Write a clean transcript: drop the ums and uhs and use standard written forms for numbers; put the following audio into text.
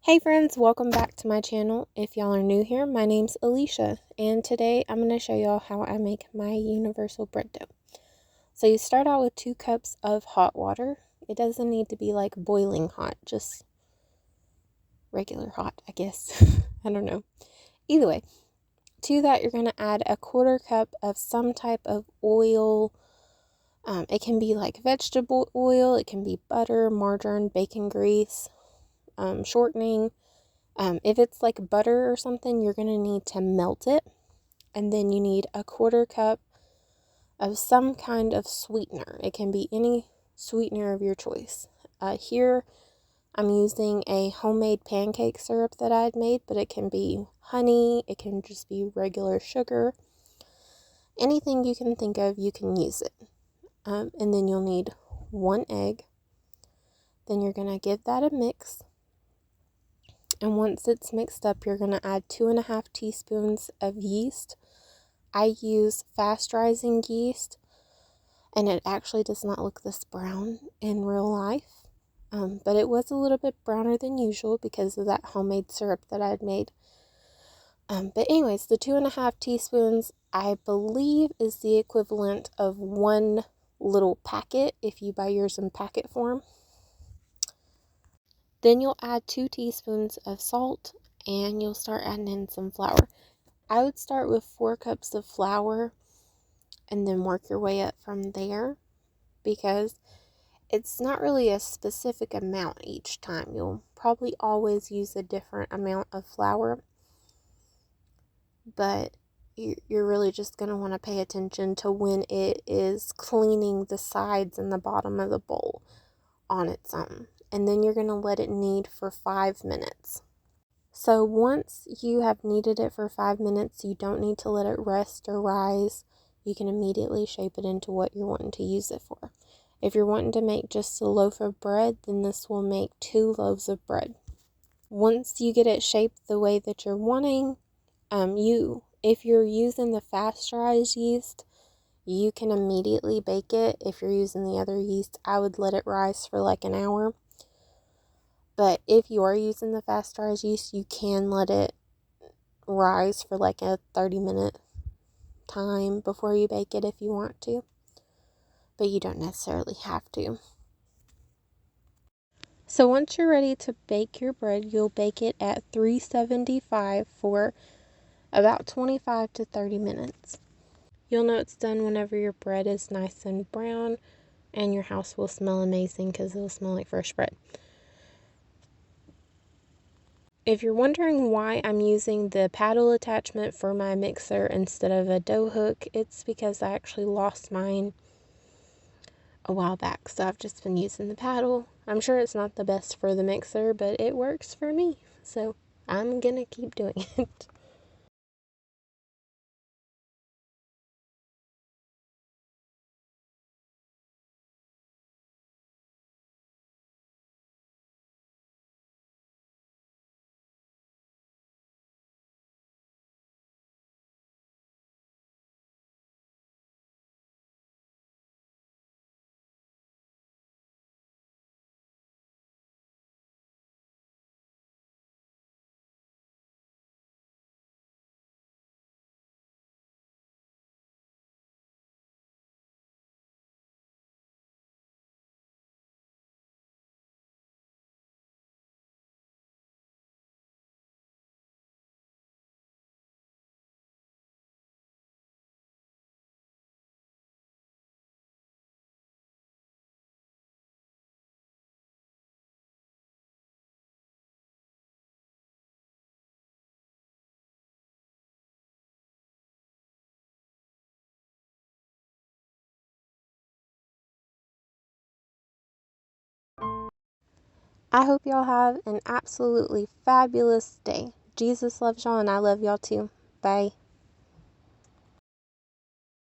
Hey friends, welcome back to my channel. If y'all are new here, my name's Alicia, and today I'm going to show y'all how I make my universal bread dough. So you start out with 2 cups of hot water. It doesn't need to be like boiling hot, just regular hot, I guess. I don't know. Either way, to that you're going to add a 1/4 cup of some type of oil. It can be like vegetable oil, it can be butter, margarine, bacon grease, shortening. If it's like butter or something, you're going to need to melt it. And then you need a 1/4 cup of some kind of sweetener. It can be any sweetener of your choice. Here, I'm using a homemade pancake syrup that I had made, but it can be honey, it can just be regular sugar. Anything you can think of, you can use it. And then you'll need 1 egg. Then you're going to give that a mix. And once it's mixed up, you're going to add 2.5 teaspoons of yeast. I use fast rising yeast, and it actually does not look this brown in real life. But it was a little bit browner than usual because of that homemade syrup that I had made. But anyways, the 2.5 teaspoons, I believe, is the equivalent of 1 little packet if you buy yours in packet form. Then you'll add 2 teaspoons of salt, and you'll start adding in some flour. I would start with 4 cups of flour and then work your way up from there, because it's not really a specific amount each time. You'll probably always use a different amount of flour, but you're really just going to want to pay attention to when it is cleaning the sides and the bottom of the bowl on its own. And then you're going to let it knead for 5 minutes. So once you have kneaded it for 5 minutes, you don't need to let it rest or rise. You can immediately shape it into what you're wanting to use it for. If you're wanting to make just a loaf of bread, then this will make 2 loaves of bread. Once you get it shaped the way that you're wanting, if you're using the fast rise yeast, you can immediately bake it. If you're using the other yeast, I would let it rise for like an hour. But if you are using the fast rise yeast, you can let it rise for like a 30-minute time before you bake it if you want to. But you don't necessarily have to. So once you're ready to bake your bread, you'll bake it at 375 for about 25 to 30 minutes. You'll know it's done whenever your bread is nice and brown, and your house will smell amazing because it'll smell like fresh bread. If you're wondering why I'm using the paddle attachment for my mixer instead of a dough hook, it's because I actually lost mine a while back, so I've just been using the paddle. I'm sure it's not the best for the mixer, but it works for me, so I'm gonna keep doing it. I hope y'all have an absolutely fabulous day. Jesus loves y'all, and I love y'all too. Bye.